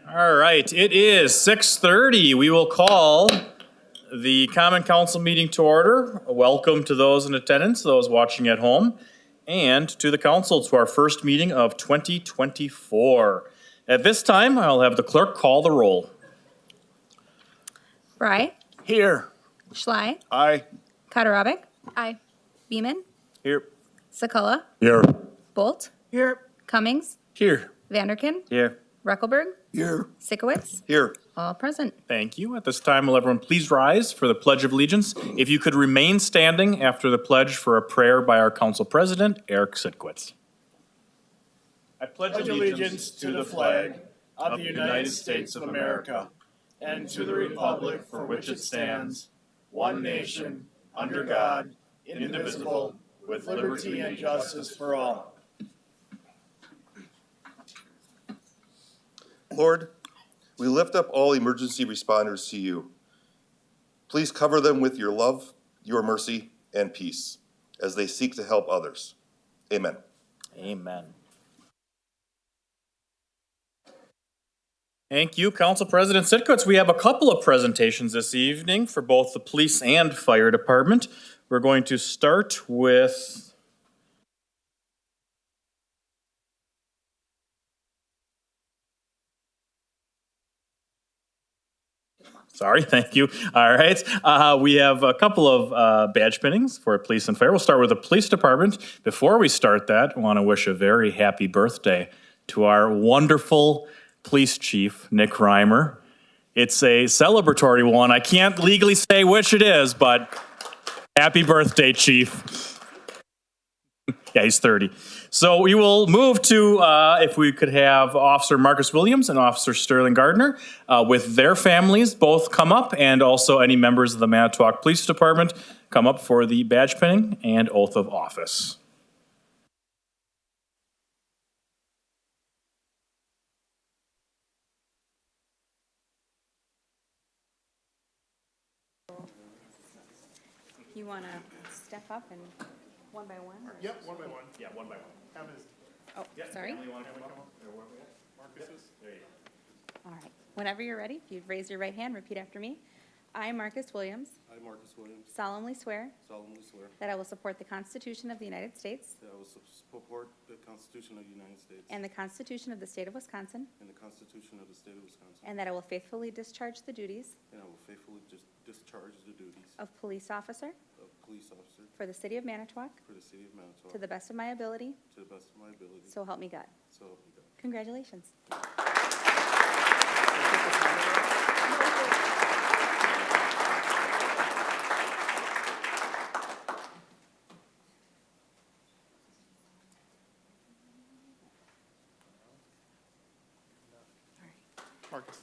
All right, it is 6:30. We will call the Common Council meeting to order. Welcome to those in attendance, those watching at home, and to the council to our first meeting of 2024. At this time, I'll have the clerk call the roll. Bry, Here. Schley, Aye. Katarabik. Aye. Beeman, Here. Sakala, Here. Bolt, Here. Cummings, Here. Vanderkin, Here. Reckelberg, Here. Sikowitz, Here. all present. Thank you. At this time, will everyone please rise for the Pledge of Allegiance? If you could remain standing after the pledge for a prayer by our council president, Eric Sitkowitz. I pledge allegiance to the flag of the United States of America and to the republic for which it stands, one nation, under God, indivisible, with liberty and justice for all. Lord, we lift up all emergency responders to you. Please cover them with your love, your mercy, and peace as they seek to help others. Amen. Amen. Thank you, Council President Sitkowitz. We have a couple of presentations this evening for both the police and fire department. We're going to start with Sorry, thank you. All right. We have a couple of badge pinnings for police and fire. We'll start with the police department. Before we start that, I want to wish a very happy birthday to our wonderful police chief, Nick Reimer. It's a celebratory one. I can't legally say which it is, but happy birthday, chief. Yeah, he's 30. So we will move to, if we could have Officer Marcus Williams and Officer Sterling Gardner with their families both come up, and also any members of the Manitowoc Police Department come up for the badge pinning and oath of office. You want to step up and one by one? Yep, one by one. Yeah, one by one. Oh, sorry. All right. Whenever you're ready, if you'd raise your right hand, repeat after me. I, Marcus Williams, I, Marcus Williams, solemnly swear solemnly swear that I will support the Constitution of the United States that I will support the Constitution of the United States and the Constitution of the State of Wisconsin, and the Constitution of the State of Wisconsin, and that I will faithfully discharge the duties and I will faithfully discharge the duties of police officer of police officer for the City of Manitowoc for the City of Manitowoc to the best of my ability, to the best of my ability, so help me God. so help me God. Congratulations. Marcus.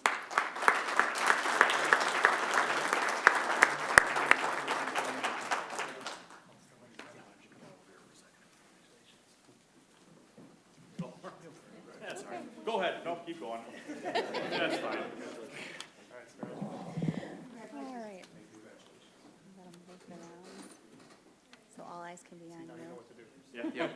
Go ahead. No, keep going. That's fine. All right. Let 'em look around. So all eyes can be on you. Yeah.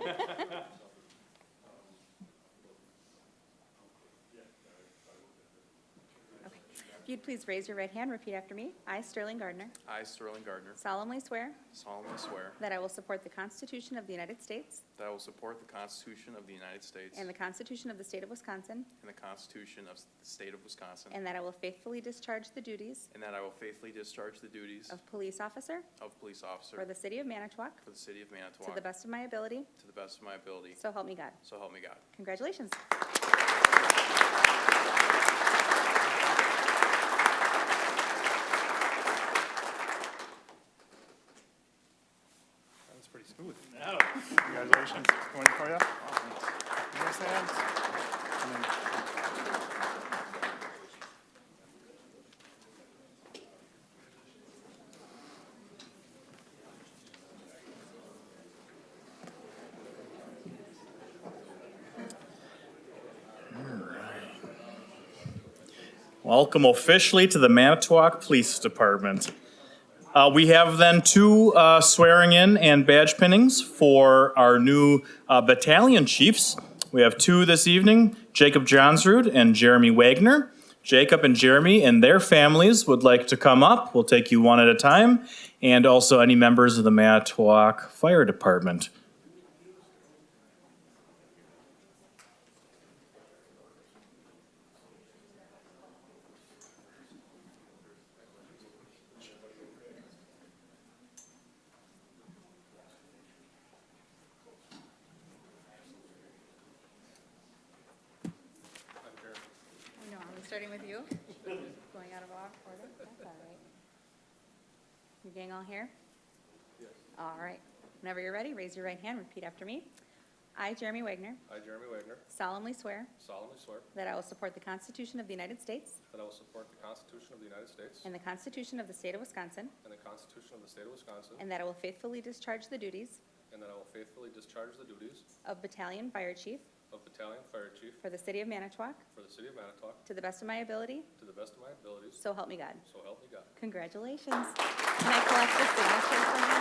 Okay. If you'd please raise your right hand, repeat after me. I, Sterling Gardner, I, Sterling Gardner, solemnly swear solemnly swear that I will support the Constitution of the United States that I will support the Constitution of the United States and the Constitution of the State of Wisconsin, and the Constitution of the State of Wisconsin, and that I will faithfully discharge the duties and that I will faithfully discharge the duties of police officer of police officer for the City of Manitowoc for the City of to Manitowoc the best of my ability, to the best of my ability, so help me God. so help me God. Congratulations. That was pretty smooth. Congratulations. Going for you. Nice hands. And then- Welcome officially to the Manitowoc Police Department. We have then two swearing in and badge pinnings for our new battalion chiefs. We have two this evening, Jacob Johnsrud and Jeremy Wagner. Jacob and Jeremy and their families would like to come up, we'll take you one at a time, and also any members of the Manitowoc Fire Department. I know, are we starting with you? Going out of order? That's all right. You gang all here? Yes. All right. Whenever you're ready, raise your right hand, repeat after me. I, Jeremy Wagner, I, Jeremy Wagner, solemnly swear solemnly swear that I will support the Constitution of the United States that I will support the Constitution of the United States and the Constitution of the State of Wisconsin, and the Constitution of the State of Wisconsin, and that I will faithfully discharge the duties and that I will faithfully discharge the duties of Battalion Fire Chief of Battalion Fire Chief for the City of Manitowoc for the City of Manitowoc to the best of my ability, to the best of my abilities, so help me God. so help me God. Congratulations. Can I collect the signatures from you?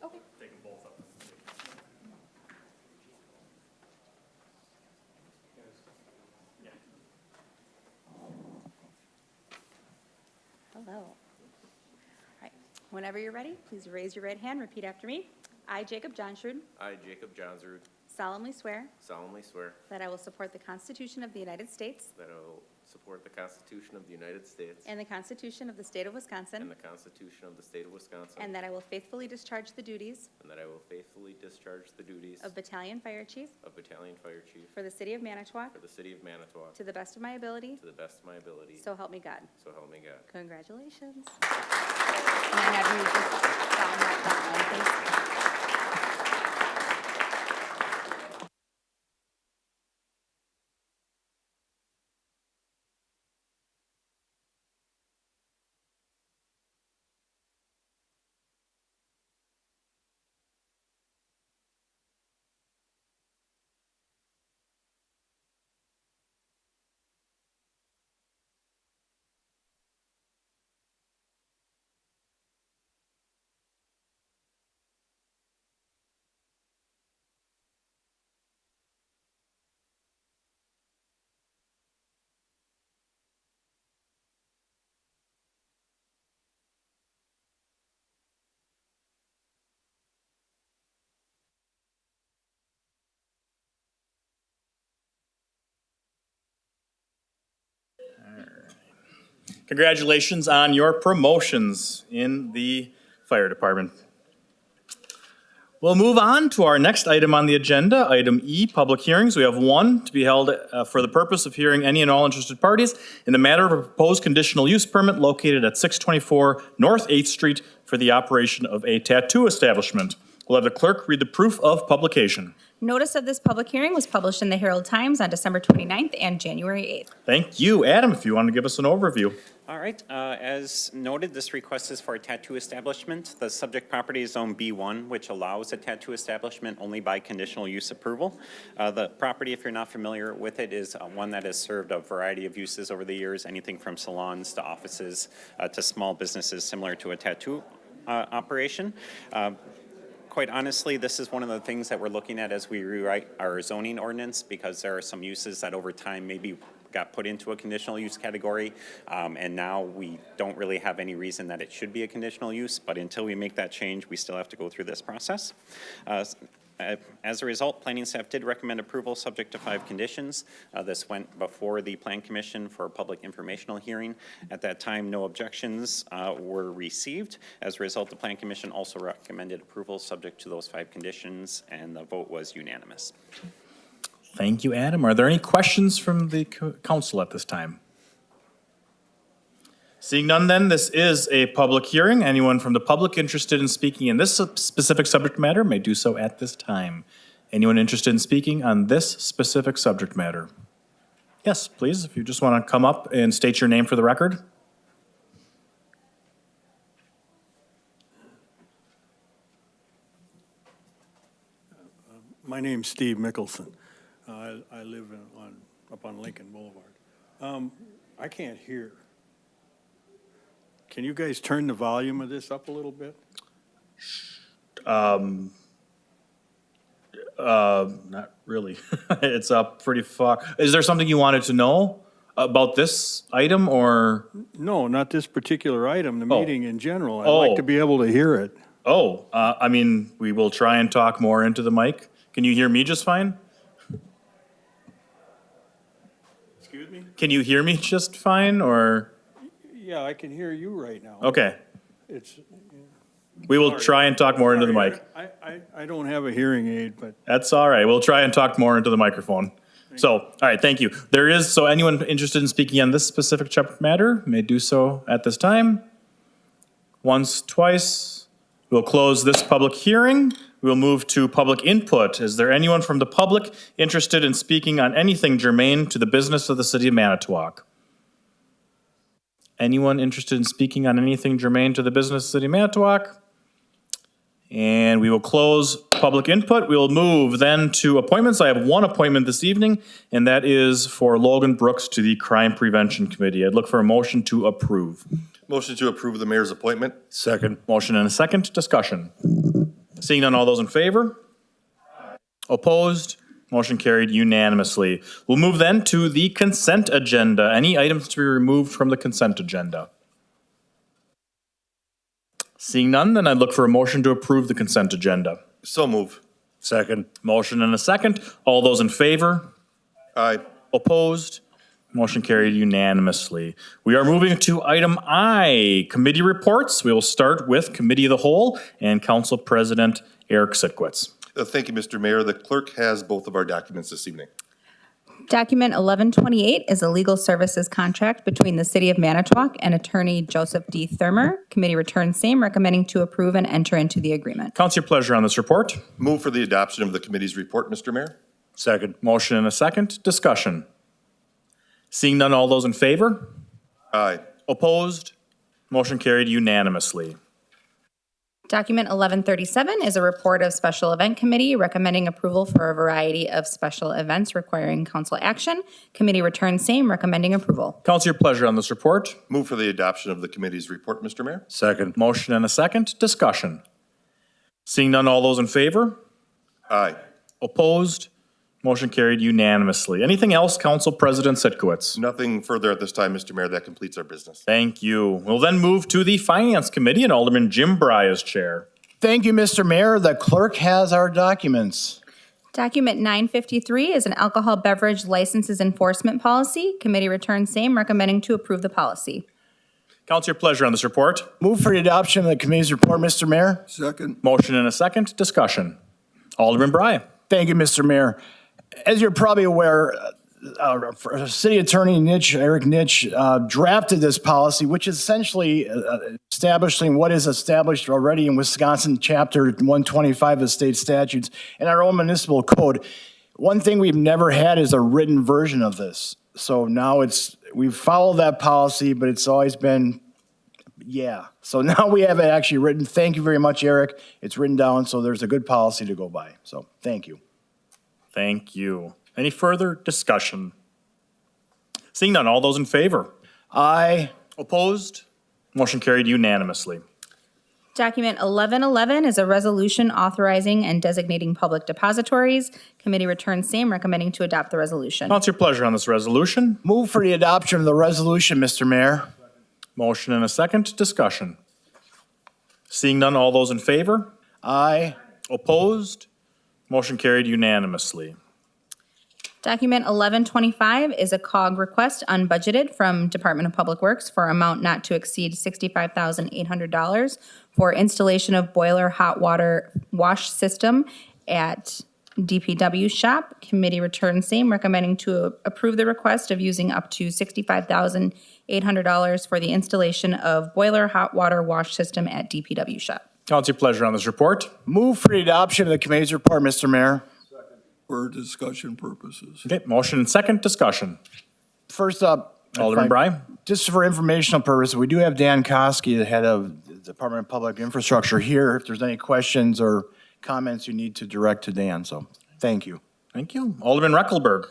Okay. Take them both up. Hello. All right. Whenever you're ready, please raise your right hand, repeat after me. I, Jacob Johnsrud, I, Jacob Johnsrud, solemnly swear solemnly swear that I will support the Constitution of the United States that I will support the Constitution of the United States and the Constitution of the State of and Wisconsin, the Constitution of the State of Wisconsin, and that I will faithfully discharge the duties and that I will faithfully discharge the duties of Battalion Fire Chief of Battalion Fire Chief for the City of Manitowoc for the City of Manitowoc to the best of my ability, to the best of my ability, so help me God. so help me God. Congratulations. Can I have you just sign that front line, please? Congratulations on your promotions in the fire department. We'll move on to our next item on the agenda, item E, public hearings. We have one to be held for the purpose of hearing any and all interested parties in the matter of a proposed conditional use permit located at 624 North 8th Street for the operation of a tattoo establishment. We'll have the clerk read the proof of publication. Notice of this public hearing was published in the Herald Times on December 29th and January 8th. Thank you. Adam, if you want to give us an overview. All right, as noted, this request is for a tattoo establishment. The subject property is Zone B1, which allows a tattoo establishment only by conditional use approval. The property, if you're not familiar with it, is one that has served a variety of uses over the years, anything from salons to offices to small businesses similar to a tattoo operation. Quite honestly, this is one of the things that we're looking at as we rewrite our zoning ordinance, because there are some uses that over time maybe got put into a conditional use category, and now we don't really have any reason that it should be a conditional use, but until we make that change, we still have to go through this process. As a result, planning staff did recommend approval subject to 5 conditions. This went before the Plan Commission for a public informational hearing. At that time, no objections were received. As a result, the Plan Commission also recommended approval subject to those 5 conditions, and the vote was unanimous. Thank you, Adam. Are there any questions from the council at this time? Seeing none then, this is a public hearing. Anyone from the public interested in speaking in this specific subject matter may do so at this time. Anyone interested in speaking on this specific subject matter? Yes, please, if you just want to come up and state your name for the record. My name's Steve Mickelson. I live up on Lincoln Boulevard. I can't hear. Can you guys turn the volume of this up a little bit? Not really. It's up pretty far. Is there something you wanted to know about this item or? No, not this particular item, the Oh. meeting in general. I'd Oh. like to be able to hear it. I mean, we will try and talk more into the mic. Can you hear me just fine? Excuse me? Can you hear me just fine or? Yeah, I can hear you right now. Okay, It's. we will try and talk more into the Sorry, mic. I don't have a hearing aid, but That's all right. We'll try and talk more into the microphone. So, all right, thank you. So anyone interested in speaking on this specific matter may do so at this time. Once, twice. We'll close this public hearing. We'll move to public input. Is there anyone from the public interested in speaking on anything germane to the business of the city of Manitowoc? Anyone interested in speaking on anything germane to the business of the city of Manitowoc? And we will close public input. We will move then to appointments. I have one appointment this evening, and that is for Logan Brooks to the Crime Prevention Committee. I'd look for a motion to approve. Motion to approve the mayor's appointment. second. Motion and a second. Discussion. Seeing none, all those in favor? Opposed? Motion carried unanimously. We'll move then to the consent agenda. Any items to be removed from the consent agenda? Seeing none, then I'd look for a motion to approve the consent agenda. So move. Second. Motion and a second. All those in favor? Aye. Opposed? Motion carried unanimously. We are moving to item I, committee reports. We will start with Committee of the Whole and Council President Eric Sitkowitz. Thank you, Mr. Mayor. The clerk has both of our documents this evening. Document 1128 is a legal services contract between the City of Manitowoc and Attorney Joseph D. Thurmer. Committee returns same, recommending to approve and enter into the agreement. Council, your pleasure on this report. Move for the adoption of the committee's report, Mr. Mayor. Second. Motion and a second. Discussion. Seeing none, all those in favor? Aye. Opposed? Motion carried unanimously. Document 1137 is a report of Special Event Committee recommending approval for a variety of special events requiring council action. Committee returns same, recommending approval. Council, your pleasure on this report. Move for the adoption of the committee's report, Mr. Mayor. Second. Motion and a second. Discussion. Seeing none, all those in favor? Aye. Opposed? Motion carried unanimously. Anything else, Council President Sitkowitz? Nothing further at this time, Mr. Mayor. That completes our business. Thank you. We'll then move to the Finance Committee and Alderman Jim Bry is chair. Thank you, Mr. Mayor. The clerk has our documents. Document 953 is an alcohol beverage licenses enforcement policy. Committee returns same, recommending to approve the policy. Council, your pleasure on this report. Move for the adoption of the committee's report, Mr. Mayor. Second. Motion and a second. Discussion. Alderman Bry. Thank you, Mr. Mayor. As you're probably aware, City Attorney Eric Nitsch, drafted this policy, which is essentially establishing what is established already in Wisconsin Chapter 125 of state statutes and our own municipal code. One thing we've never had is a written version of this. So now we've followed that policy, but it's always been, yeah. So now we have it actually written. Thank you very much, Eric. It's written down, so there's a good policy to go by. So thank you. Thank you. Any further discussion? Seeing none, all those in favor? Aye. Opposed? Motion carried unanimously. Document 1111 is a resolution authorizing and designating public depositories. Committee returns same, recommending to adopt the resolution. Council, your pleasure on this resolution. Move for the adoption of the resolution, Mr. Mayor. Motion and a second. Discussion. Seeing none, all those in favor? Aye. Opposed? Motion carried unanimously. Document 1125 is a COG request unbudgeted from Department of Public Works for amount not to exceed $65,800 for installation of boiler hot water wash system at DPW shop, committee returns same, recommending to approve the request of using up to $65,800 for the installation of boiler hot water wash system at DPW shop. Council, your pleasure on this report. Move for the adoption of the committee's report, Mr. Mayor. For discussion purposes. Okay, motion and second discussion. First up. Alderman Bry. Just for informational purposes, we do have Dan Koski, the head of the Department of Public Infrastructure here. If there's any questions or comments you need to direct to Dan, so thank you. Thank you. Alderman Reckelberg.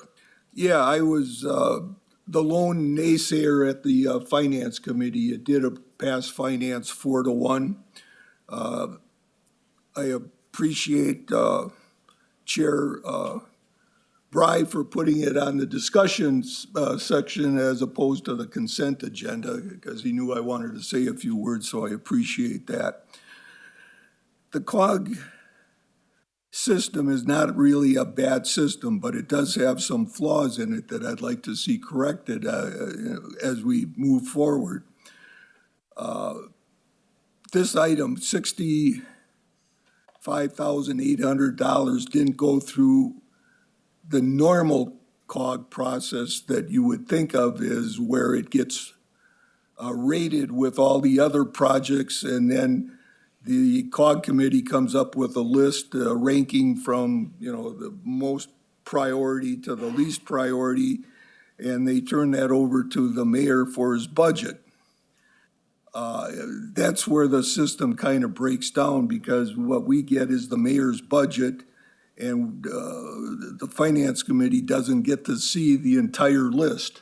Yeah, I was the lone naysayer at the Finance Committee. It did pass Finance 4-1. I appreciate Chair Bry for putting it on the discussions section as opposed to the consent agenda, because he knew I wanted to say a few words, so I appreciate that. The COG system is not really a bad system, but it does have some flaws in it that I'd like to see corrected as we move forward. This item, $65,800, didn't go through the normal COG process that you would think of is where it gets rated with all the other projects, and then the COG committee comes up with a list ranking from, the most priority to the least priority, and they turn that over to the mayor for his budget. That's where the system kind of breaks down, because what we get is the mayor's budget, and the finance committee doesn't get to see the entire list.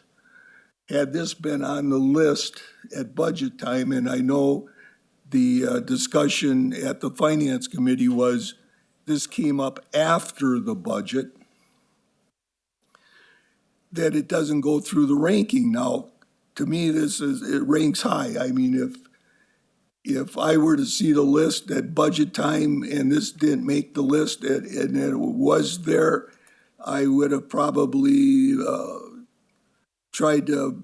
Had this been on the list at budget time, and I know the discussion at the finance committee was this came up after the budget, that it doesn't go through the ranking. Now, to me, it ranks high. I mean, if I were to see the list at budget time and this didn't make the list and it was there, I would have probably tried to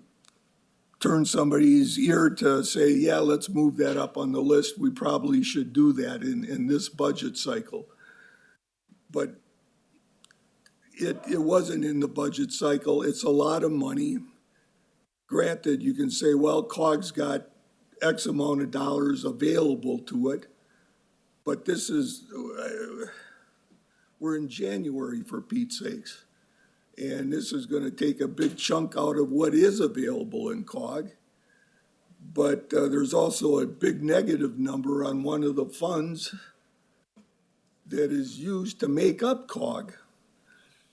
turn somebody's ear to say, yeah, let's move that up on the list. We probably should do that in this budget cycle. But it wasn't in the budget cycle. It's a lot of money. Granted, you can say, well, COG's got X amount of dollars available to it, but this is, we're in January, for Pete's sakes. And this is gonna take a big chunk out of what is available in COG. But there's also a big negative number on one of the funds that is used to make up COG.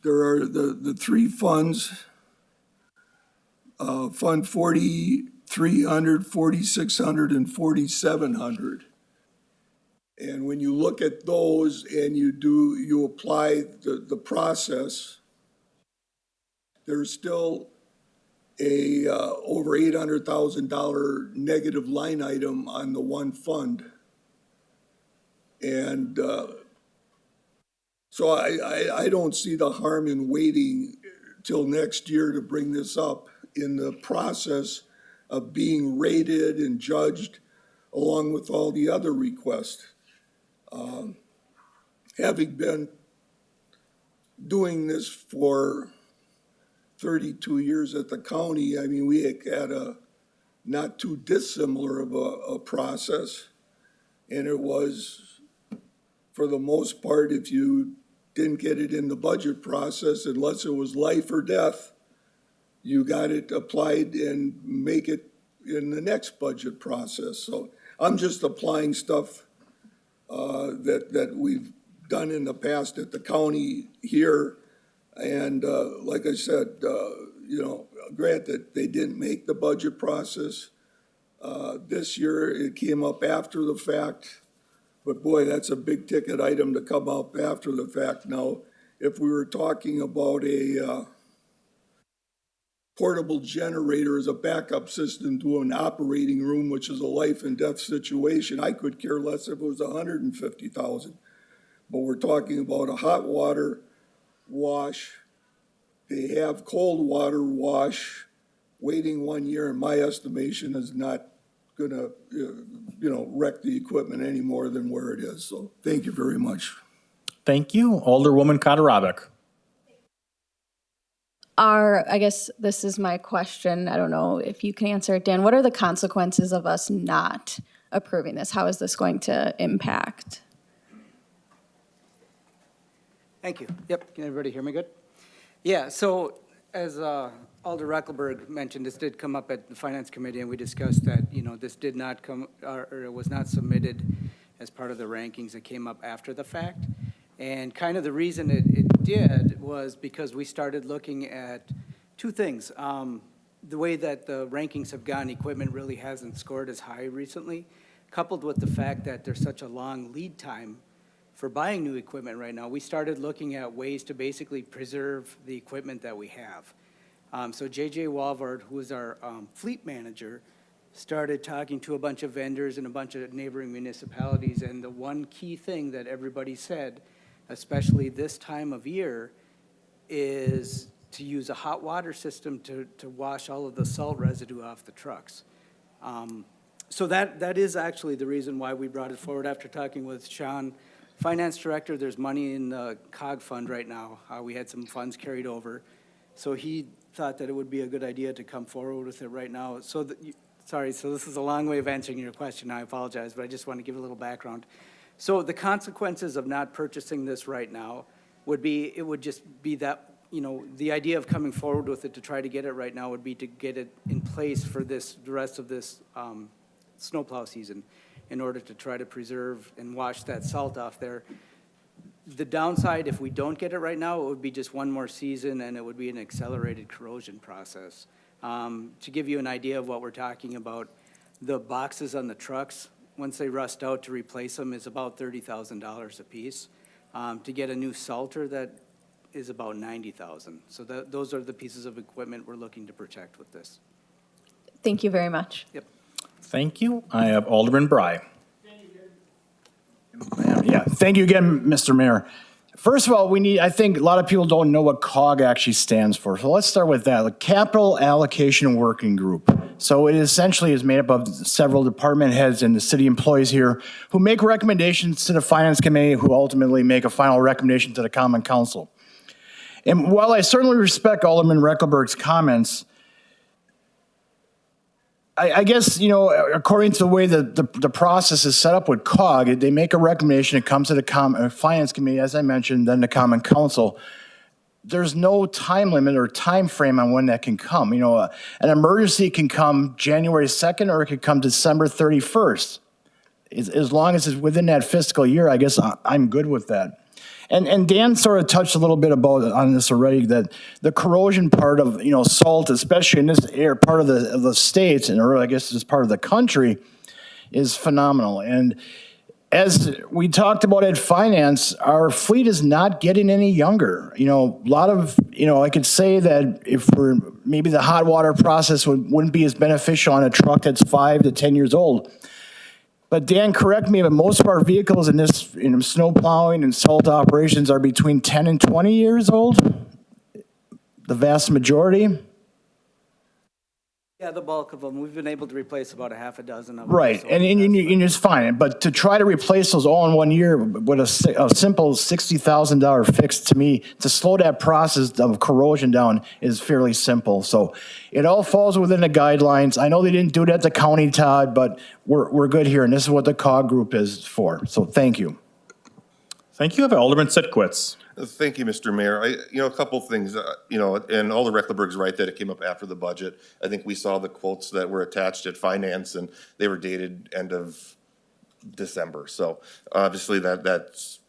There are the three funds, Fund 4,300, 4,600, and 4,700. And when you look at those and you apply the process, there's still a over $800,000 negative line item on the one fund. And so I don't see the harm in waiting till next year to bring this up in the process of being rated and judged along with all the other requests. Having been doing this for 32 years at the county, I mean, we had a not too dissimilar of a process. And it was, for the most part, if you didn't get it in the budget process, unless it was life or death, you got it applied and make it in the next budget process. So I'm just applying stuff that we've done in the past at the county here. And like I said, granted, they didn't make the budget process. This year, it came up after the fact. But boy, that's a big ticket item to come up after the fact. Now, if we were talking about a portable generator as a backup system to an operating room, which is a life and death situation, I could care less if it was $150,000. But we're talking about a hot water wash. They have cold water wash. Waiting 1 year, in my estimation, is not gonna, wreck the equipment any more than where it is. So thank you very much. Thank you. Alderwoman Katarabek. I guess this is my question. I don't know if you can answer it, Dan. What are the consequences of us not approving this? How is this going to impact? Thank you. Yep, can everybody hear me good? Yeah, so as Alder Reckelberg mentioned, this did come up at the Finance Committee, and we discussed that, this did not come, or it was not submitted as part of the rankings. It came up after the fact. And kind of the reason it did was because we started looking at two things. The way that the rankings have gone, equipment really hasn't scored as high recently, coupled with the fact that there's such a long lead time for buying new equipment right now. We started looking at ways to basically preserve the equipment that we have. So JJ Walvard, who is our fleet manager, started talking to a bunch of vendors and a bunch of neighboring municipalities, and the one key thing that everybody said, especially this time of year, is to use a hot water system to wash all of the salt residue off the trucks. So that is actually the reason why we brought it forward after talking with Sean, Finance Director. There's money in the COG fund right now. We had some funds carried over. So he thought that it would be a good idea to come forward with it right now. So sorry, so this is a long way of answering your question. I apologize, but I just want to give a little background. So the consequences of not purchasing this right now would be, it would just be that, the idea of coming forward with it to try to get it right now would be to get it in place for the rest of this snowplow season in order to try to preserve and wash that salt off there. The downside, if we don't get it right now, it would be just one more season, and it would be an accelerated corrosion process. To give you an idea of what we're talking about, the boxes on the trucks, once they rust out, to replace them is about $30,000 a piece. To get a new salter, that is about $90,000. So those are the pieces of equipment we're looking to protect with this. Thank you very much. Yep. Thank you. I have Alderman Bry. Yeah, thank you again, Mr. Mayor. First of all, I think a lot of people don't know what COG actually stands for. So let's start with that, the Capital Allocation Working Group. So it essentially is made up of several department heads and the city employees here who make recommendations to the Finance Committee, who ultimately make a final recommendation to the Common Council. And while I certainly respect Alderman Reckelberg's comments, I guess, according to the way the process is set up with COG, they make a recommendation, it comes to the Finance Committee, as I mentioned, then the Common Council. There's no time limit or time frame on when that can come. An emergency can come January 2nd, or it could come December 31st. As long as it's within that fiscal year, I guess I'm good with that. And Dan sort of touched a little bit on this already, that the corrosion part of, salt, especially in this part of the states, or I guess this part of the country, is phenomenal. And as we talked about at Finance, our fleet is not getting any younger. A lot of, I could say that if maybe the hot water process wouldn't be as beneficial on a truck that's 5 to 10 years old. But Dan, correct me, but most of our vehicles in snow plowing and salt operations are between 10 and 20 years old, the vast majority. Yeah, the bulk of them. We've been able to replace about a half a dozen of them. Right, So and it's fine. But to try to replace those all in 1 year with a simple $60,000 fix, to me, to slow that process of corrosion down is fairly simple. So it all falls within the guidelines. I know they didn't do it at the county, Todd, but we're good here, and this is what the COG group is for. So thank you. Thank you. I have Alderman Sitkowitz. Thank you, Mr. Mayor. A couple things, and Alder Reckleberg's right that it came up after the budget. I think we saw the quotes that were attached at Finance, and they were dated end of December. So obviously that's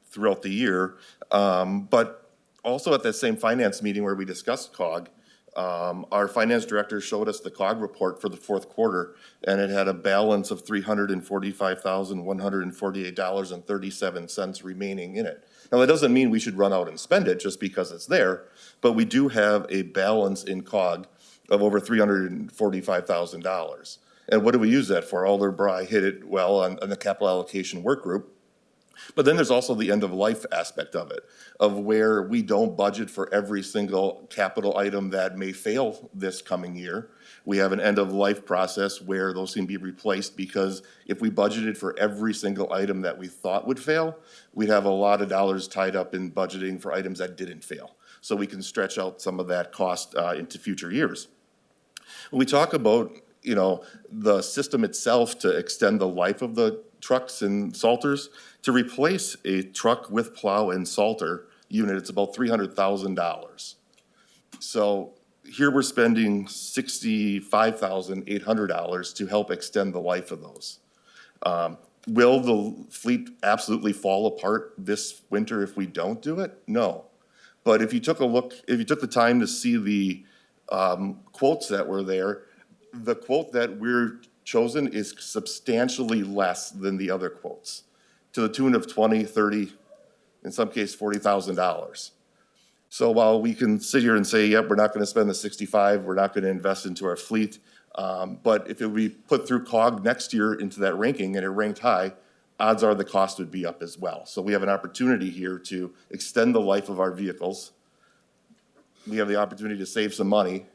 throughout the year. But also at that same Finance meeting where we discussed COG, our Finance Director showed us the COG report for the fourth quarter, and it had a balance of $345,148.37 remaining in it. Now, that doesn't mean we should run out and spend it just because it's there, but we do have a balance in COG of over $345,000. And what do we use that for? Alder Bry hit it well on the capital allocation work group. But then there's also the end-of-life aspect of it, of where we don't budget for every single capital item that may fail this coming year. We have an end-of-life process where those can be replaced, because if we budgeted for every single item that we thought would fail, we'd have a lot of dollars tied up in budgeting for items that didn't fail. So we can stretch out some of that cost into future years. When we talk about, you know, the system itself to extend the life of the trucks and salters, to replace a truck with plow and salter unit, it's about $300,000. So here we're spending $65,800 to help extend the life of those. Will the fleet absolutely fall apart this winter if we don't do it? No. But if you took the time to see the quotes that were there, the quote that we're chosen is substantially less than the other quotes, to the tune of $20, $30, in some case $40,000. So while we can sit here and say, yep, we're not gonna spend the 65, we're not gonna invest into our fleet, but if it would be put through COG next year into that ranking and it ranked high, odds are the cost would be up as well. So we have an opportunity here to extend the life of our vehicles. We have the opportunity to save some money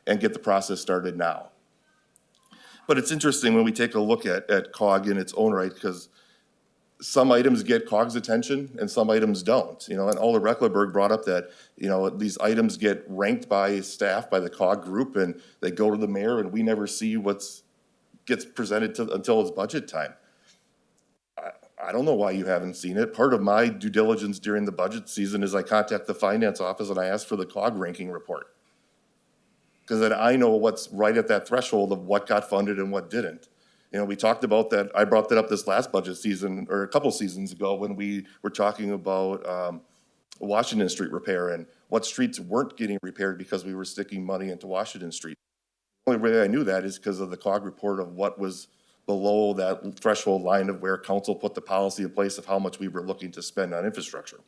and get the process started now. But it's interesting when we take a look at COG in its own right, because some items get COG's attention and some items don't. You know, and Alder Recklerberg brought up that, you know, these items get ranked by staff, by the COG group, and they go to the mayor and we never see gets presented until it's budget time. I don't know why you haven't seen it. Part of my due diligence during the budget season is I contact the finance office and I ask for the COG ranking report. Because then I know what's right at that threshold of what got funded and what didn't. You know, we talked about that, I brought that up this last budget season, or a couple seasons ago, when we were talking about Washington Street repair and what streets weren't getting repaired because we were sticking money into Washington Street. The only way I knew that is because of the COG report of what was below that threshold line of where council put the policy in place of how much we were looking to spend on infrastructure.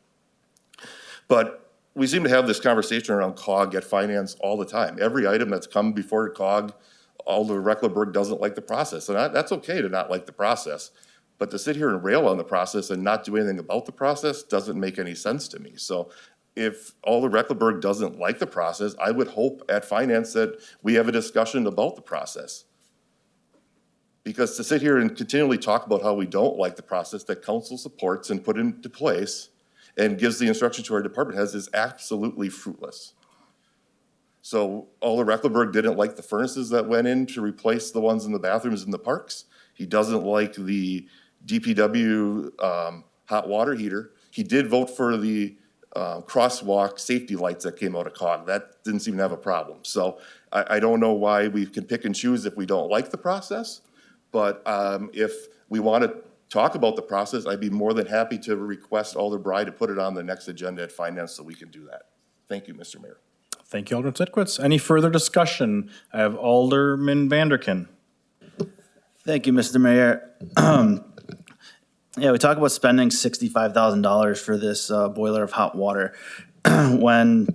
But we seem to have this conversation around COG at finance all the time. Every item that's come before COG, Alder Recklerberg doesn't like the process. And that's okay to not like the process. But to sit here and rail on the process and not do anything about the process doesn't make any sense to me. So if Alder Recklerberg doesn't like the process, I would hope at finance that we have a discussion about the process. Because to sit here and continually talk about how we don't like the process that council supports and put into place and gives the instruction to our department heads is absolutely fruitless. So Alder Recklerberg didn't like the furnaces that went in to replace the ones in the bathrooms in the parks. He doesn't like the DPW hot water heater. He did vote for the crosswalk safety lights that came out of COG. That didn't seem to have a problem. So I don't know why we can pick and choose if we don't like the process. But if we want to talk about the process, I'd be more than happy to request Alder Bry to put it on the next agenda at finance so we can do that. Thank you, Mr. Mayor. Thank you, Alderman Sidquitz. Any further discussion? I have Alderman Vanderkin. Thank you, Mr. Mayor. Yeah, we talk about spending $65,000 for this boiler of hot water when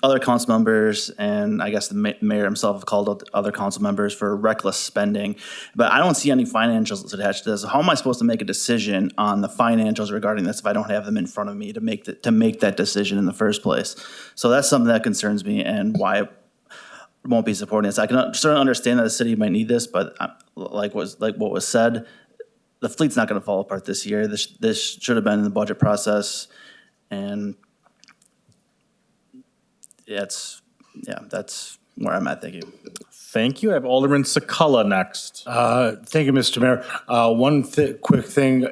other council members and I guess the mayor himself have called out other council members for reckless spending, but I don't see any financials attached to this. How am I supposed to make a decision on the financials regarding this if I don't have them in front of me to make that decision in the first place? So that's something that concerns me and why I won't be supporting this. I can certainly understand that the city might need this, but like what was said, the fleet's not going to fall apart this year. This should have been in the budget process, and that's where I'm at. Thank you. Thank you. I have Alderman Sakala next. Thank you, Mr. Mayor. One quick thing,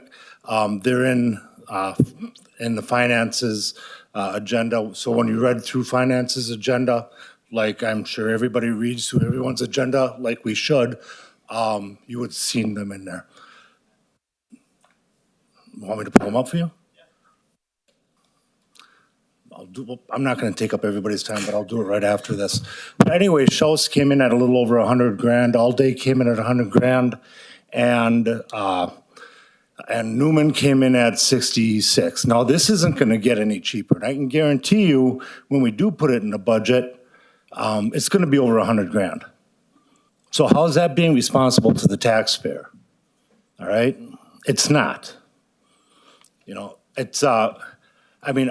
they're in the finances agenda. So when you read through finances agenda, like I'm sure everybody reads through everyone's agenda like we should, you would have seen them in there. Want me to pull them up for you? I'm not going to take up everybody's time, but I'll do it right after this. But anyway, Schultz came in at a little over $100,000. All Day came in at $100,000, and Newman came in at 66. Now this isn't going to get any cheaper, and I can guarantee you, when we do put it in the budget, it's going to be over $100,000. So how is that being responsible to the taxpayer? All right, it's not. You know, it's, I mean,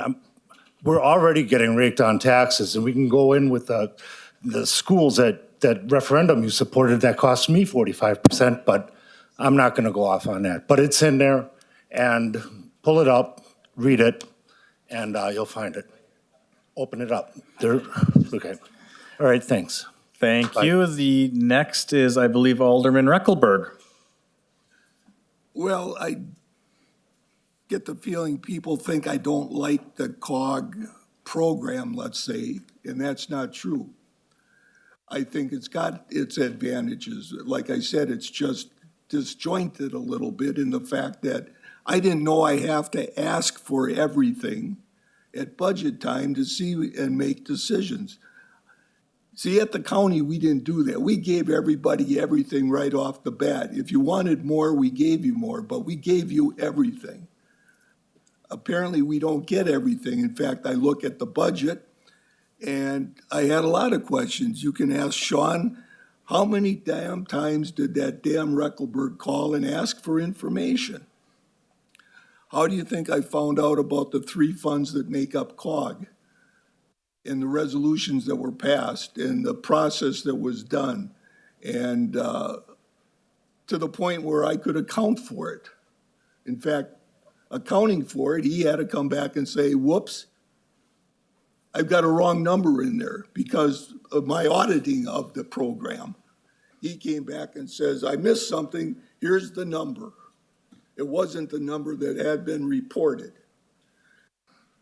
we're already getting raked on taxes, and we can go in with the schools that referendum you supported that cost me 45%, but I'm not gonna go off on that. But it's in there, and pull it up, read it, and you'll find it. Open it up. There, okay. All right, thanks. Thank you. The next is, I believe, Alderman Reckelberg. Well, I get the feeling people think I don't like the COG program, let's say, and that's not true. I think it's got its advantages. Like I said, it's just disjointed a little bit in the fact that I didn't know I have to ask for everything at budget time to see and make decisions. See, at the county, we didn't do that. We gave everybody everything right off the bat. If you wanted more, we gave you more, but we gave you everything. Apparently, we don't get everything. In fact, I look at the budget, and I had a lot of questions. You can ask Sean, how many damn times did that damn Reckelberg call and ask for information? How do you think I found out about the 3 funds that make up COG? And the resolutions that were passed and the process that was done, and to the point where I could account for it. In fact, accounting for it, he had to come back and say, whoops, I've got a wrong number in there because of my auditing of the program. He came back and says, I missed something, here's the number. It wasn't the number that had been reported.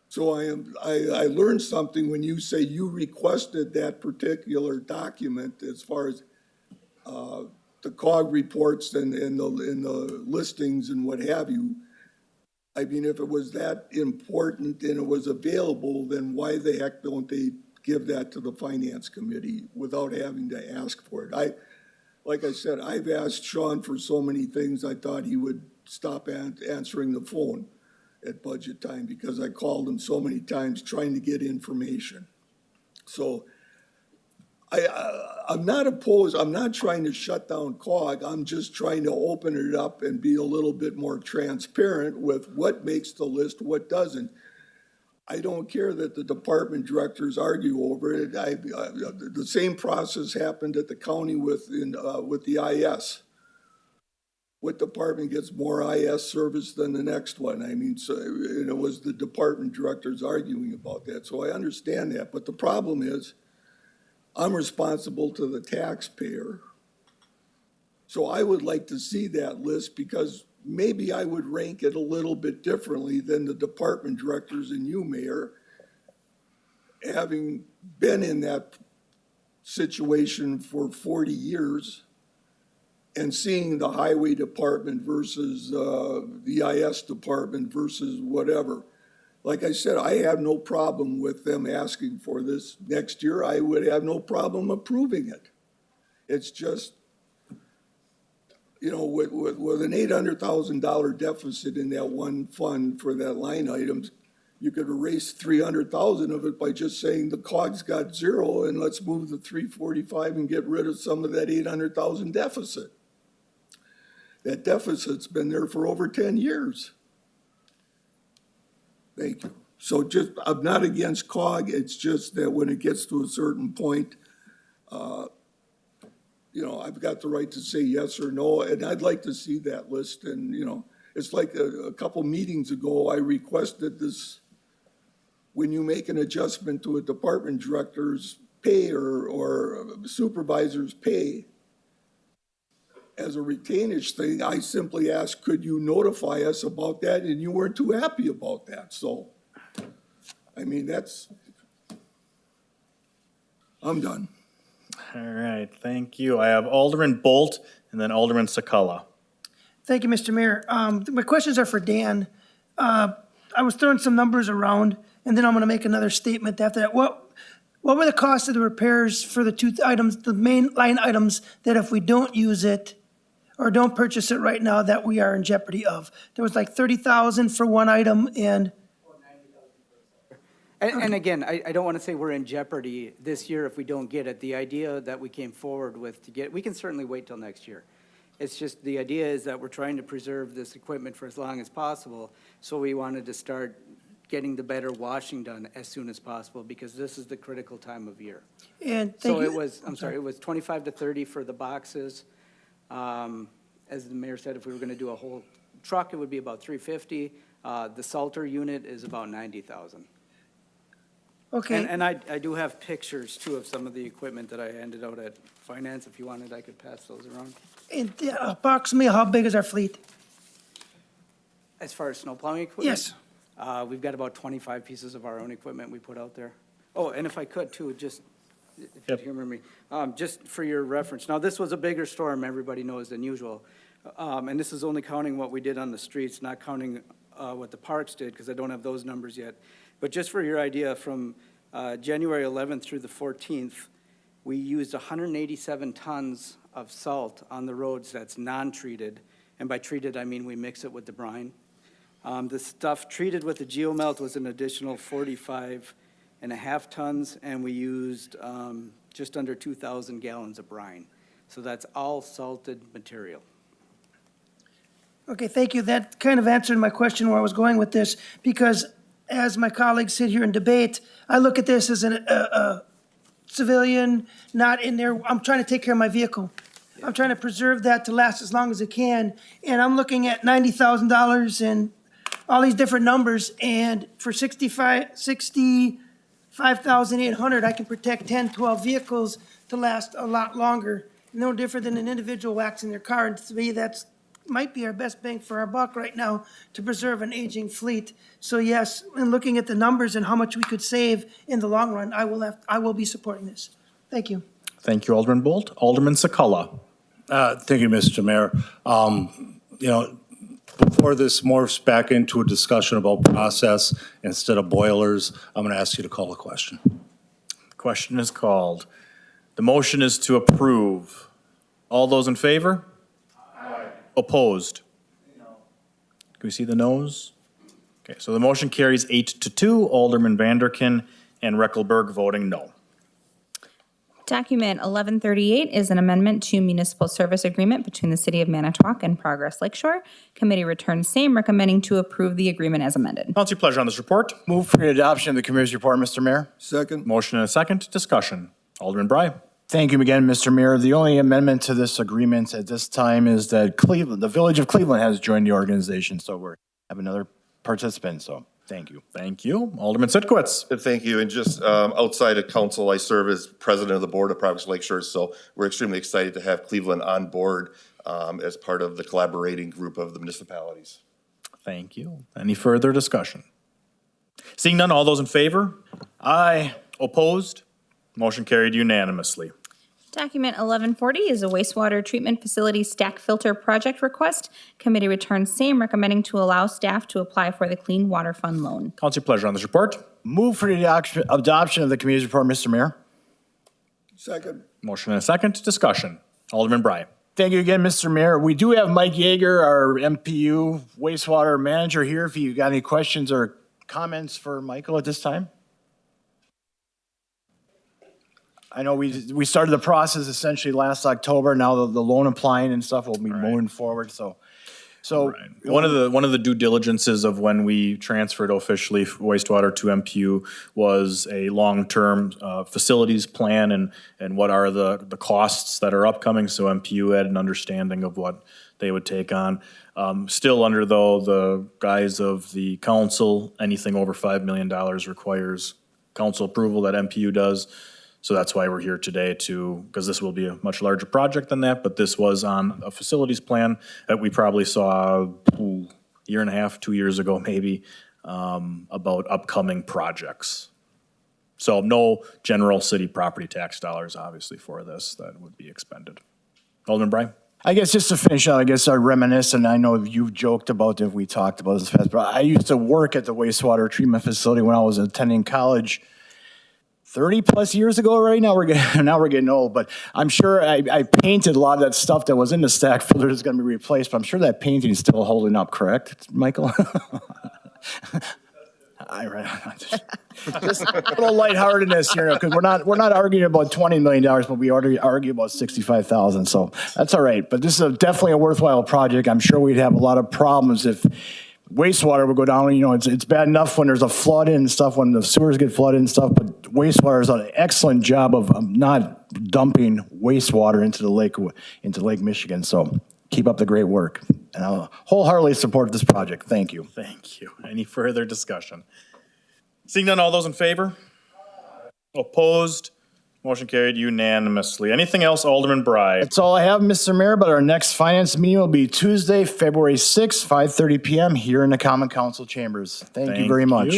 So I learned something when you say you requested that particular document as far as the COG reports and the listings and what have you. I mean, if it was that important and it was available, then why the heck don't they give that to the Finance Committee without having to ask for it? Like I said, I've asked Sean for so many things, I thought he would stop answering the phone at budget time because I called him so many times trying to get information. So I'm not opposed. I'm not trying to shut down COG. I'm just trying to open it up and be a little bit more transparent with what makes the list, what doesn't. I don't care that the department directors argue over it. The same process happened at the county with the IS. What department gets more IS service than the next one? I mean, so it was the department directors arguing about that. So I understand that. But the problem is I'm responsible to the taxpayer. So I would like to see that list because maybe I would rank it a little bit differently than the department directors and you, Mayor, having been in that situation for 40 years. And seeing the highway department versus the IS department versus whatever. Like I said, I have no problem with them asking for this next year. I would have no problem approving it. It's just, you know, with an $800,000 deficit in that one fund for that line items, you could erase 300,000 of it by just saying the COG's got 0 and let's move the 345 and get rid of some of that 800,000 deficit. That deficit's been there for over 10 years. Thank you. So just, I'm not against COG, it's just that when it gets to a certain point, you know, I've got the right to say yes or no, and I'd like to see that list. And, you know, it's like a couple meetings ago, I requested this, when you make an adjustment to a department director's pay or supervisor's pay, as a retainage thing, I simply asked, could you notify us about that? And you weren't too happy about that. So, I mean, I'm done. All right, thank you. I have Alderman Bolt and then Alderman Sakala. Thank you, Mr. Mayor. My questions are for Dan. I was throwing some numbers around, and then I'm going to make another statement after that. What were the costs of the repairs for the 2 items, the main line items, that if we don't use it or don't purchase it right now, that we are in jeopardy of? There was like 30,000 for one item and. And again, I don't want to say we're in jeopardy this year if we don't get it. The idea that we came forward with to get, we can certainly wait till next year. It's just, the idea is that we're trying to preserve this equipment for as long as possible, so we wanted to start getting the better washing done as soon as possible, because this is the critical time of year. And thank So you. it was, I'm sorry, it was 25 to 30 for the boxes. As the mayor said, if we were gonna do a whole truck, it would be about 350. The Salter unit is about 90,000. Okay, And I do have pictures too of some of the equipment that I handed out at finance. If you wanted, I could pass those around. and approximately how big is our fleet? As far as snow plowing equipment? Yes. We've got about 25 pieces of our own equipment we put out there. Oh, and if I could too, just, if you humor me, just for your reference. Now, this was a bigger storm, everybody knows, than usual. And this is only counting what we did on the streets, not counting what the parks did, because I don't have those numbers yet. But just for your idea, from January 11th through the 14th, we used 187 tons of salt on the roads that's non-treated. And by treated, I mean we mix it with the brine. The stuff treated with the geomelt was an additional 45.5 tons, and we used just under 2,000 gallons of brine. So that's all salted material. Okay, thank you. That kind of answered my question where I was going with this, because as my colleagues sit here and debate, I look at this as a civilian, not in there, I'm trying to take care of my vehicle. I'm trying to preserve that to last as long as it can, and I'm looking at $90,000 and all these different numbers, and for 65,800, I can protect 10, 12 vehicles to last a lot longer. No different than an individual waxing their car, and to me, that's might be our best bang for our buck right now to preserve an aging fleet. So yes, in looking at the numbers and how much we could save in the long run, I will be supporting this. Thank you. Thank you, Alderman Bolt. Alderman Sakala. Thank you, Mr. Mayor. Before this morphs back into a discussion about process instead of boilers, I'm going to ask you to call a question. The question is called. The motion is to approve. All those in favor? Opposed? No. Can we see the noes? Okay, so the motion carries 8-2. Alderman Vanderkin and Reckelberg voting no. Document 1138 is an amendment to municipal service agreement between the City of Manitowoc and Progress Lakeshore. Committee returns same, recommending to approve the agreement as amended. Council, your pleasure on this report. Move for the adoption of the committee's report, Mr. Mayor. Second. Motion and a second. Discussion. Alderman Bry. Thank you again, Mr. Mayor. The only amendment to this agreement at this time is that Cleveland, the Village of Cleveland has joined the organization, so we have another participant, so thank you. Thank you. Alderman Sitkowitz. Thank you. And just outside of council, I serve as president of the board of Progress Lakeshore, so we're extremely excited to have Cleveland on board as part of the collaborating group of the municipalities. Thank you. Any further discussion? Seeing none, all those in favor? Aye. Opposed? Motion carried unanimously. Document 1140 is a wastewater treatment facility stack filter project request. Committee returns same, recommending to allow staff to apply for the Clean Water Fund loan. Council, your pleasure on this report. Move for the adoption of the committee's report, Mr. Mayor. Second. Motion and a second. Discussion. Alderman Bry. Thank you again, Mr. Mayor. We do have Mike Yeager, our MPU wastewater manager here, if you got any questions or comments for Michael at this time. I know we started the process essentially last October. Now the loan applying and stuff will be moving forward. So One of the due diligences of when we transferred officially wastewater to MPU was a long-term facilities plan and what are the costs that are upcoming. So MPU had an understanding of what they would take on. Still under though the guise of the council, anything over $5 million requires council approval that MPU does. So that's why we're here today because this will be a much larger project than that, but this was on a facilities plan that we probably saw a year and a half, 2 years ago maybe, about upcoming projects. So no general city property tax dollars, obviously, for this that would be expended. Alderman Bry? I guess just to finish out, I reminisce, and I know you've joked about if we talked about this past, but I used to work at the wastewater treatment facility when I was attending college 30 plus years ago. Right now we're getting old, but I'm sure I painted a lot of that stuff that was in the stack filter is going to be replaced, but I'm sure that painting is still holding up, correct, Michael? Just a little lightheartedness here, because we're not arguing about $20 million, but we already argue about 65,000, so that's all right. But this is definitely a worthwhile project. I'm sure we'd have a lot of problems if wastewater would go down. You know, it's bad enough when there's a flood and stuff, when the sewers get flooded and stuff, but wastewater is an excellent job of not dumping wastewater into Lake Michigan, so keep up the great work. And I'll wholeheartedly support this project. Thank you. Thank you. Any further discussion? Seeing none, all those in favor? Opposed? Motion carried unanimously. Anything else, Alderman Bry? That's all I have, Mr. Mayor, but our next finance meeting will be Tuesday, February 6th, 5:30 PM here in the Common Council chambers. Thank you very much.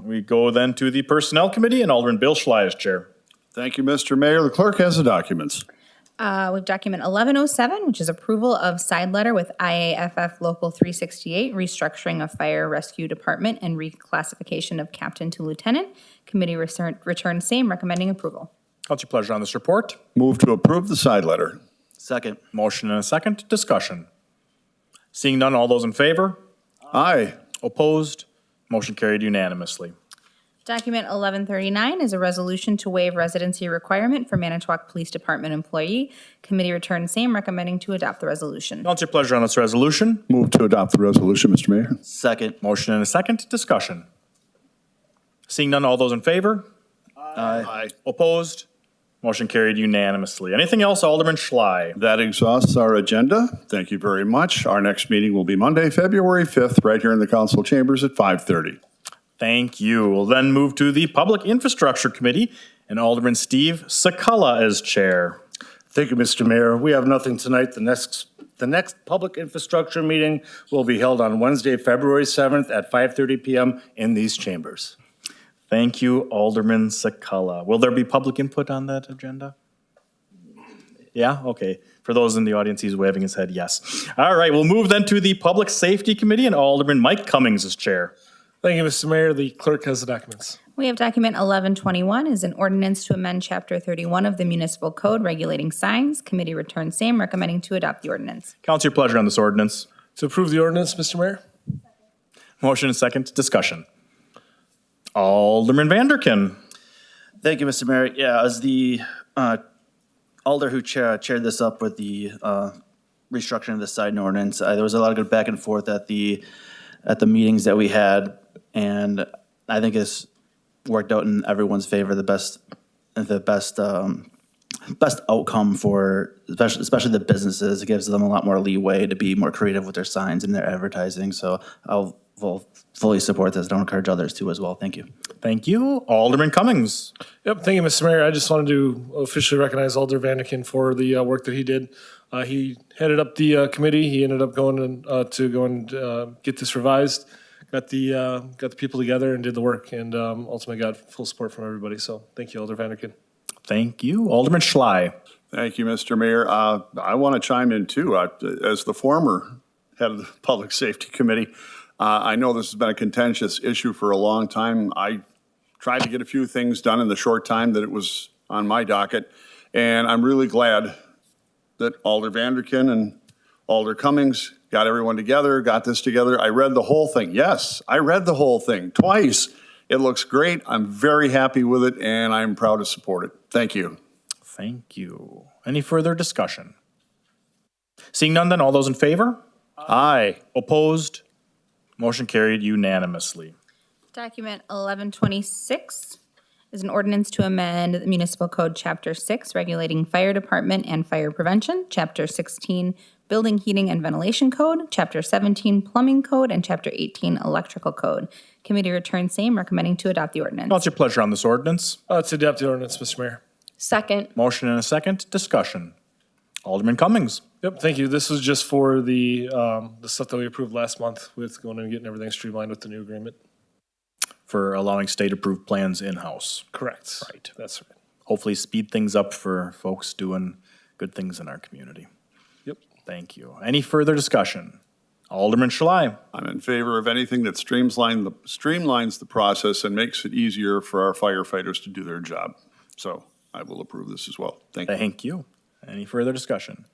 We go then to the Personnel Committee, and Alderman Bill Schley is chair. Thank you, Mr. Mayor. The clerk has the documents. We have document 1107, which is approval of side letter with IAFF Local 368, restructuring of fire rescue department and reclassification of captain to lieutenant. Committee returned same, recommending approval. What's your pleasure on this report? Move to approve the side letter. Second. Motion and a second. Discussion. Seeing none, all those in favor? Aye. Opposed? Motion carried unanimously. Document 1139 is a resolution to waive residency requirement for Manitowoc Police Department employee. Committee returned same, recommending to adopt the resolution. What's your pleasure on this resolution? Move to adopt the resolution, Mr. Mayor. Second. Motion and a second. Discussion. Seeing none, all those in favor? Aye. Opposed? Motion carried unanimously. Anything else, Alderman Schley? That exhausts our agenda. Thank you very much. Our next meeting will be Monday, February 5th, right here in the council chambers at 5:30. Thank you. We'll then move to the Public Infrastructure Committee, and Alderman Steve Sakala as chair. Thank you, Mr. Mayor. We have nothing tonight. The next public infrastructure meeting will be held on Wednesday, February 7th at 5:30 PM in these chambers. Thank you, Alderman Sakala. Will there be public input on that agenda? Yeah, okay. For those in the audience, he's waving his head yes. All right, we'll move then to the Public Safety Committee, and Alderman Mike Cummings is chair. Thank you, Mr. Mayor. The clerk has the documents. We have document 1121 is an ordinance to amend Chapter 31 of the Municipal Code regulating signs. Committee returned same, recommending to adopt the ordinance. Council, your pleasure on this ordinance. To approve the ordinance, Mr. Mayor? Motion and second. Discussion. Alderman Vanderkin. Thank you, Mr. Mayor. Yeah, as the alder who chaired this up with the restructuring of the sign ordinance, there was a lot of good back and forth at the meetings that we had, and I think it's worked out in everyone's favor. The best outcome for especially the businesses. It gives them a lot more leeway to be more creative with their signs and their advertising. So I'll fully support this. I'll encourage others to as well. Thank you. Thank you. Alderman Cummings. Yep, thank you, Mr. Mayor. I just wanted to officially recognize Alder Vanderkin for the work that he did. He headed up the committee. He ended up going to get this revised, got the people together and did the work, and ultimately got full support from everybody. So thank you, Alder Vanderkin. Thank you. Alderman Schley. Thank you, Mr. Mayor. I want to chime in too. As the former head of the Public Safety Committee, I know this has been a contentious issue for a long time. I tried to get a few things done in the short time that it was on my docket, and I'm really glad that Alder Vanderkin and Alder Cummings got everyone together, got this together. I read the whole thing. Yes, I read the whole thing twice. It looks great. I'm very happy with it, and I'm proud to support it. Thank you. Thank you. Any further discussion? Seeing none, then all those in favor? Aye. Opposed? Motion carried unanimously. Document 1126 is an ordinance to amend the Municipal Code Chapter 6 regulating fire department and fire prevention, Chapter 16 Building Heating and Ventilation Code, Chapter 17 Plumbing Code, and Chapter 18 Electrical Code. Committee returned same, recommending to adopt the ordinance. What's your pleasure on this ordinance? To adopt the ordinance, Mr. Mayor. Second. Motion and a second. Discussion. Alderman Cummings. Yep, thank you. This was just for the stuff that we approved last month with going and getting everything streamlined with the new agreement. For allowing state-approved plans in-house. Correct. Right. That's right. Hopefully speed things up for folks doing good things in our community. Yep. Thank you. Any further discussion? Alderman Schley. I'm in favor of anything that streamlines the process and makes it easier for our firefighters to do their job. So I will approve this as well. Thank you. Thank you. Any further discussion?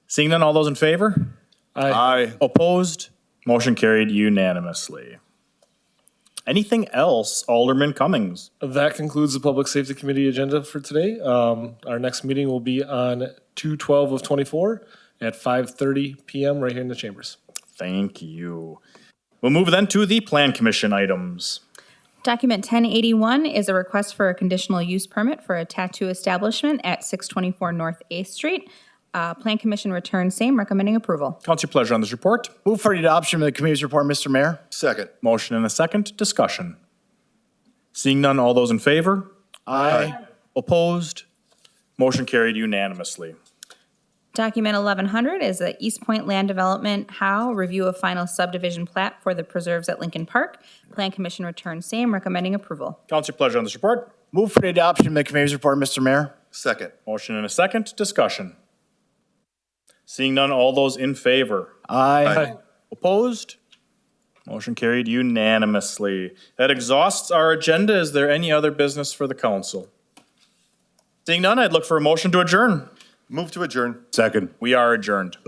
Seeing none, all those in favor? Aye. Opposed? Motion carried unanimously. Anything else, Alderman Cummings? That concludes the Public Safety Committee agenda for today. Our next meeting will be on 2/12 of '24 at 5:30 PM right here in the chambers. Thank you. We'll move then to the Plan Commission items. Document 1081 is a request for a conditional use permit for a tattoo establishment at 624 North 8th Street. Plan Commission returned same, recommending approval. Council pleasure on this report. Move for the adoption of the committee's report, Mr. Mayor. Second. Motion and a second. Discussion. Seeing none, all those in favor? Aye. Opposed? Motion carried unanimously. Document 1100 is the East Point Land Development How review of final subdivision plat for the preserves at Lincoln Park. Plan Commission returned same, recommending approval. Council pleasure on this report. Move for the adoption of the committee's report, Mr. Mayor. Second. Motion and a second. Discussion. Seeing none, all those in favor? Aye. Opposed? Motion carried unanimously. That exhausts our agenda. Is there any other business for the council? Seeing none, I'd look for a motion to adjourn. Move to adjourn. Second. We are adjourned.